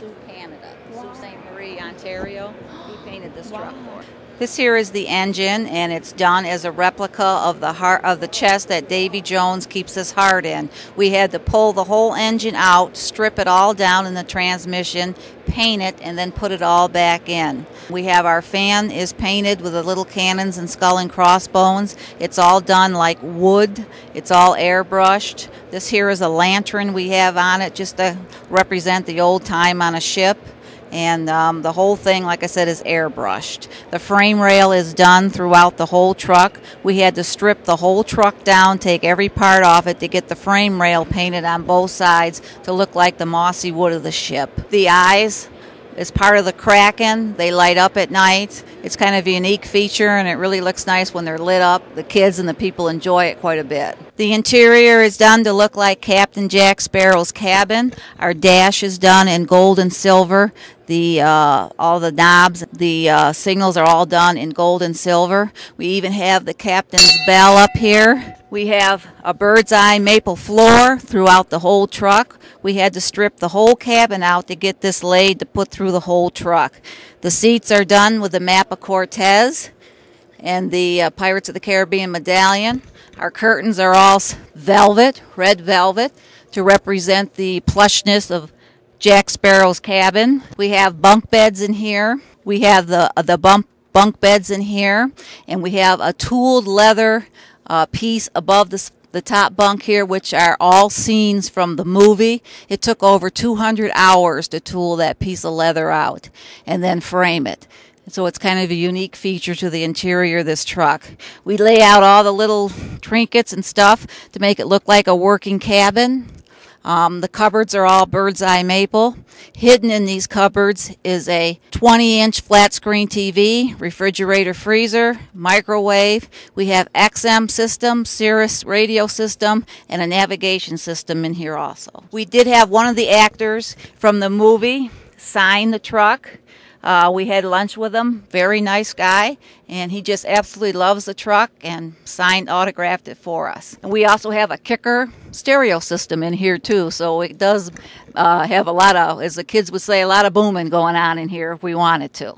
Sault, Canada. Sault Ste. Marie, Ontario. He painted this truck for. This here is the engine, and it's done as a replica of the heart of the chest that Davy Jones keeps his heart in. We had to pull the whole engine out, strip it all down in the transmission, paint it, and then put it all back in. We have our fan is painted with the little cannons and skull and crossbones. It's all done like wood. It's all airbrushed. This here is a lantern we have on it just to represent the old time on a ship. And the whole thing, like I said, is airbrushed. The frame rail is done throughout the whole truck. We had to strip the whole truck down, take every part off it to get the frame rail painted on both sides to look like the mossy wood of the ship. The eyes is part of the Kraken. They light up at night. It's kind of a unique feature, and it really looks nice when they're lit up. The kids and the people enjoy it quite a bit. The interior is done to look like Captain Jack Sparrow's cabin. Our dash is done in gold and silver. All the knobs, the signals are all done in gold and silver. We even have the captain's bell up here. We have a bird's eye maple floor throughout the whole truck. We had to strip the whole cabin out to get this laid to put through the whole truck. The seats are done with the map of Cortez and the Pirates of the Caribbean medallion. Our curtains are all velvet, red velvet, to represent the plushness of Jack Sparrow's cabin. We have bunk beds in here. We have the bunk beds in here, and we have a tooled leather piece above the top bunk here, which are all scenes from the movie. It took over 200 hours to tool that piece of leather out and then frame it. So it's kind of a unique feature to the interior of this truck. We lay out all the little trinkets and stuff to make it look like a working cabin. The cupboards are all bird's eye maple. Hidden in these cupboards is a 20-inch flat screen TV, refrigerator, freezer, microwave. We have XM system, Sirius radio system, and a navigation system in here also. We did have one of the actors from the movie sign the truck. We had lunch with him, very nice guy, and he just absolutely loves the truck and autographed it for us. And we also have a kicker stereo system in here too, so it does have a lot of, as the kids would say, a lot of booming going on in here if we wanted to.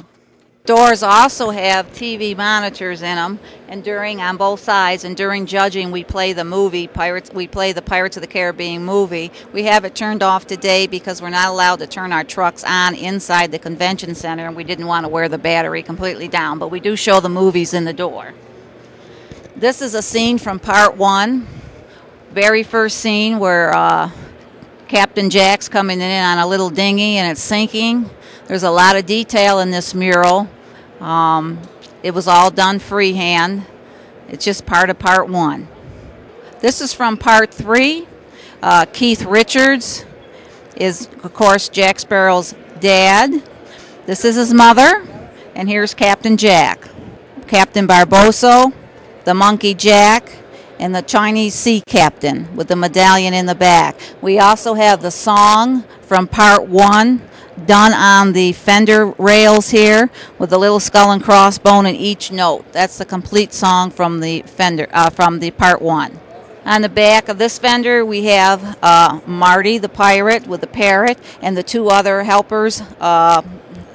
Doors also have TV monitors in them, and on both sides, and during judging we play the movie we play the Pirates of the Caribbean movie. We have it turned off today because we're not allowed to turn our trucks on inside the convention center, and we didn't want to wear the battery completely down, but we do show the movies in the door. This is a scene from part 1, very first scene where Captain Jack's coming in on a little dinghy and it's sinking. There's a lot of detail in this mural. It was all done freehand. It's just part of part 1. This is from part 3. Keith Richards is, of course, Jack Sparrow's dad. This is his mother, and here's Captain Jack. Captain Barboso, the monkey Jack, and the Chinese sea captain with the medallion in the back. We also have the song from part 1 done on the fender rails here with a little skull and crossbone in each note. That's the complete song from the fender, from the part 1. On the back of this fender we have Marty the pirate with the parrot and the 2 other helpers,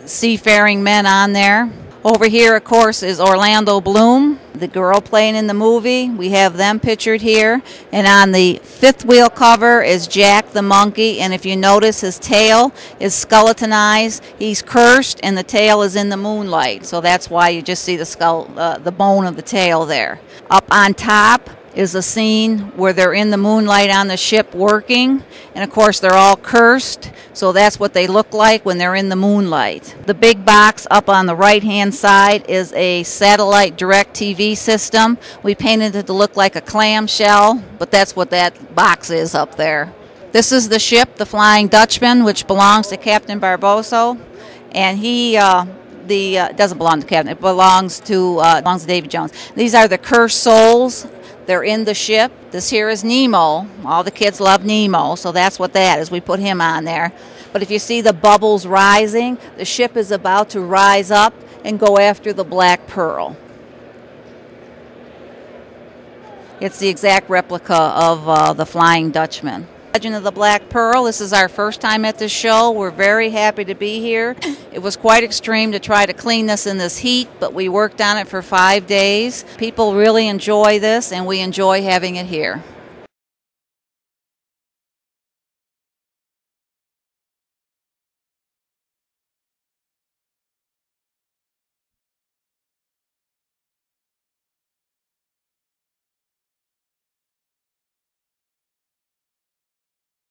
seafaring men on there. Over here, of course, is Orlando Bloom, the girl playing in the movie. We have them pictured here. And on the 5th wheel cover is Jack the monkey. And if you notice, his tail is skeletonized. He's cursed, and the tail is in the moonlight. So that's why you just see the skull, the bone of the tail there. Up on top is a scene where they're in the moonlight on the ship working, and of course they're all cursed, so that's what they look like when they're in the moonlight. The big box up on the right hand side is a satellite direct TV system. We painted it to look like a clamshell, but that's what that box is up there. This is the ship, the Flying Dutchman, which belongs to Captain Barboso, and he doesn't belong to Captain, it belongs to Davy Jones. These are the cursed souls. They're in the ship. This here is Nemo. All the kids love Nemo, so that's what that is. We put him on there. But if you see the bubbles rising, the ship is about to rise up and go after the Black Pearl. It's the exact replica of the Flying Dutchman. Legend of the Black Pearl. This is our first time at this show. We're very happy to be here. It was quite extreme to try to clean this in this heat, but we worked on it for 5 days. People really enjoy this, and we enjoy having it here.